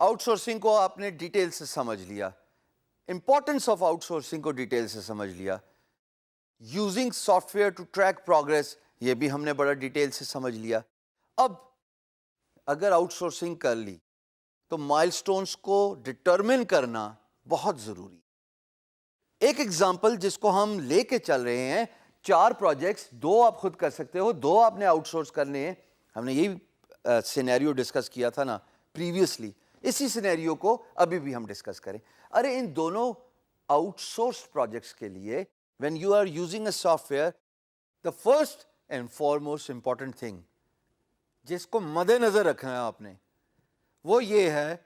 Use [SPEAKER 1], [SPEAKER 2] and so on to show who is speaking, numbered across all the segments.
[SPEAKER 1] Out سورسنگ کو آپ نے ڈیٹیل سے سمجھ لیا, امپورٹنس آف آؤٹ سورسنگ کو ڈیٹیل سے سمجھ لیا, using software to track progress یہ بھی ہم نے بڑا ڈیٹیل سے سمجھ لیا. اب اگر آؤٹ سورسنگ کر لی تو مائل سٹونز کو ڈٹرمن کرنا بہت ضروری. ایک ایگزامپل جس کو ہم لے کے چل رہے ہیں, 4 پروجیکٹس, 2 آپ خود کر سکتے ہو, 2 آپ نے آؤٹ سورس کرنے ہیں. ہم نے یہی سینیریو ڈسکس کیا تھا نا پریویسلی, اسی سینیریو کو ابھی بھی ہم ڈسکس کریں. ارے ان دونوں آؤٹ سورس پروجیکٹس کے لیے when you are using a software, the first and foremost important thing جس کو مد نظر رکھنا ہے آپ نے, وہ یہ ہے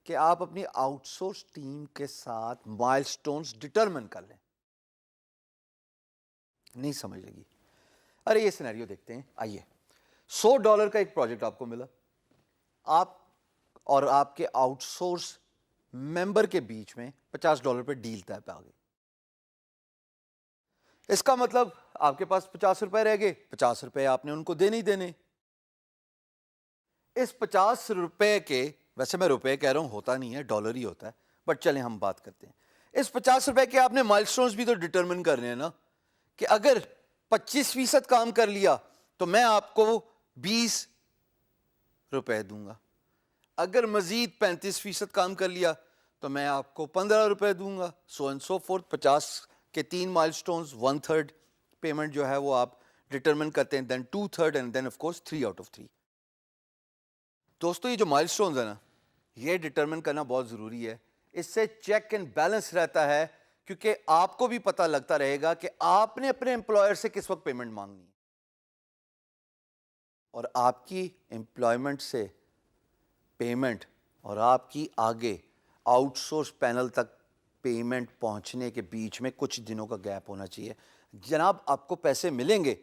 [SPEAKER 1] کہ آپ اپنی آؤٹ سورس ٹیم کے ساتھ مائل سٹونز ڈٹرمن کر لیں. نہیں سمجھ لگی؟ ارے یہ سینیریو دیکھتے ہیں. آئیے, $100 کا ایک پروجیکٹ آپ کو ملا, آپ اور آپ کے آؤٹ سورس ممبر کے بیچ میں $50 پہ ڈیل طے پہ آ گئی. اس کا مطلب آپ کے پاس $50 رہ گئے, $50 آپ نے ان کو دینے ہی دینے. اس $50 کے, ویسے میں روپے کہہ رہا ہوں, ہوتا نہیں ہے, ڈالر ہی ہوتا ہے, بٹ چلیں ہم بات کرتے ہیں. اس $50 کے آپ نے مائل سٹونز بھی تو ڈٹرمن کرنے ہیں نا, کہ اگر 25% کام کر لیا تو میں آپ کو $20 دوں گا, اگر مزید 35% کام کر لیا تو میں آپ کو $15 دوں گا, سو اینڈ سو فورتھ. 50 کے 3 مائل سٹونز, 1/3 پیمنٹ جو ہے وہ آپ ڈٹرمن کرتے ہیں, then 2/3 and then of course 3 out of 3. دوستو یہ جو مائل سٹونز ہے نا, یہ ڈٹرمن کرنا بہت ضروری ہے. اس سے چیک اینڈ بیلنس رہتا ہے, کیونکہ آپ کو بھی پتہ لگتا رہے گا کہ آپ نے اپنے امپلائر سے کس وقت پیمنٹ مانگنی ہے, اور آپ کی امپلائمنٹ سے پیمنٹ اور آپ کی آگے آؤٹ سورس پینل تک پیمنٹ پہنچنے کے بیچ میں کچھ دنوں کا گیپ ہونا چاہیے. جناب آپ کو پیسے ملیں گے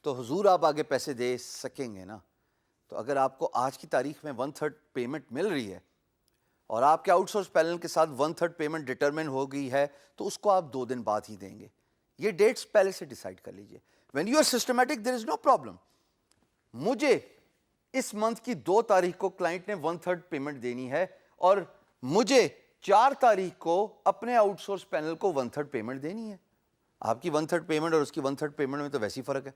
[SPEAKER 1] تو حضور آپ آگے پیسے دے سکیں گے نا. تو اگر آپ کو آج کی تاریخ میں 1/3 پیمنٹ مل رہی ہے اور آپ کے آؤٹ سورس پینل کے ساتھ 1/3 پیمنٹ ڈٹرمن ہو گئی ہے, تو اس کو آپ 2 دن بعد ہی دیں گے. یہ ڈیٹس پہلے سے ڈیسائیڈ کر لیجئے. When you are systematic there is no problem. مجھے اس منتھ کی 2 تاریخ کو کلائنٹ نے 1/3 پیمنٹ دینی ہے, اور مجھے 4 تاریخ کو اپنے آؤٹ سورس پینل کو 1/3 پیمنٹ دینی ہے. آپ کی 1/3 پیمنٹ اور اس کی 1/3 پیمنٹ میں تو ویسی فرق ہے.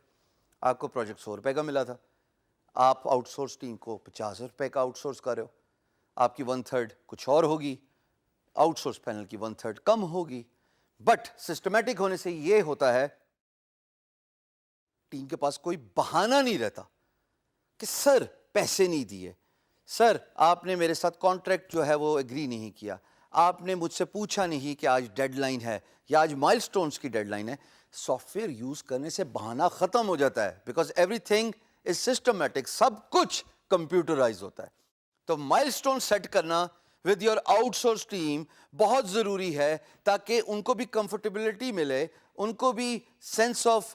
[SPEAKER 1] آپ کو پروجیکٹ $100 کا ملا تھا, آپ آؤٹ سورس ٹیم کو $50 کا آؤٹ سورس کر رہے ہو, آپ کی 1/3 کچھ اور ہوگی, آؤٹ سورس پینل کی 1/3 کم ہوگی. بٹ سسٹمیٹک ہونے سے یہ ہوتا ہے, ٹیم کے پاس کوئی بہانہ نہیں رہتا کہ سر پیسے نہیں دیے, سر آپ نے میرے ساتھ کانٹریکٹ جو ہے وہ ایگری نہیں کیا, آپ نے مجھ سے پوچھا نہیں کہ آج ڈیڈ لائن ہے یا آج مائل سٹونز کی ڈیڈ لائن ہے. سافٹ ویئر یوز کرنے سے بہانہ ختم ہو جاتا ہے, because everything is systematic, سب کچھ کمپیوٹرائز ہوتا ہے. تو مائل سٹون سیٹ کرنا with your outsource team بہت ضروری ہے, تاکہ ان کو بھی کمفرٹیبلٹی ملے, ان کو بھی سینس آف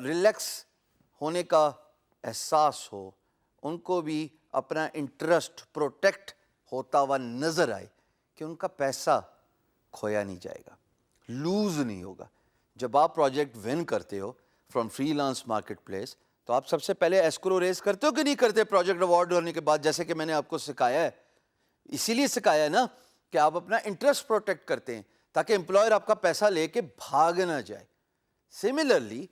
[SPEAKER 1] ریلیکس ہونے کا احساس ہو, ان کو بھی اپنا انٹرسٹ پروٹیکٹ ہوتا ہوا نظر آئے کہ ان کا پیسہ کھویا نہیں جائے گا, لوز نہیں ہوگا. جب آپ پروجیکٹ ون کرتے ہو from freelance marketplace, تو آپ سب سے پہلے ایسکرو ریز کرتے ہو کہ نہیں کرتے پروجیکٹ اوارڈ ہونے کے بعد, جیسے کہ میں نے آپ کو سکھایا ہے. اسی لیے سکھایا ہے نا کہ آپ اپنا انٹرسٹ پروٹیکٹ کرتے ہیں تاکہ امپلائر آپ کا پیسہ لے کے بھاگ نہ جائے. سملرلی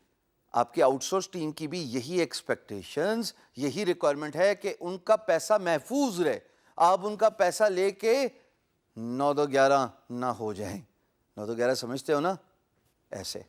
[SPEAKER 1] آپ کی آؤٹ سورس ٹیم کی بھی یہی ایکسپیکٹیشنز, یہی ریکوائرمنٹ ہے کہ ان کا پیسہ محفوظ رہے. آپ ان کا پیسہ لے کے 9-2-11 نہ ہو جائیں. 9-2-11 سمجھتے ہو نا, ایسے.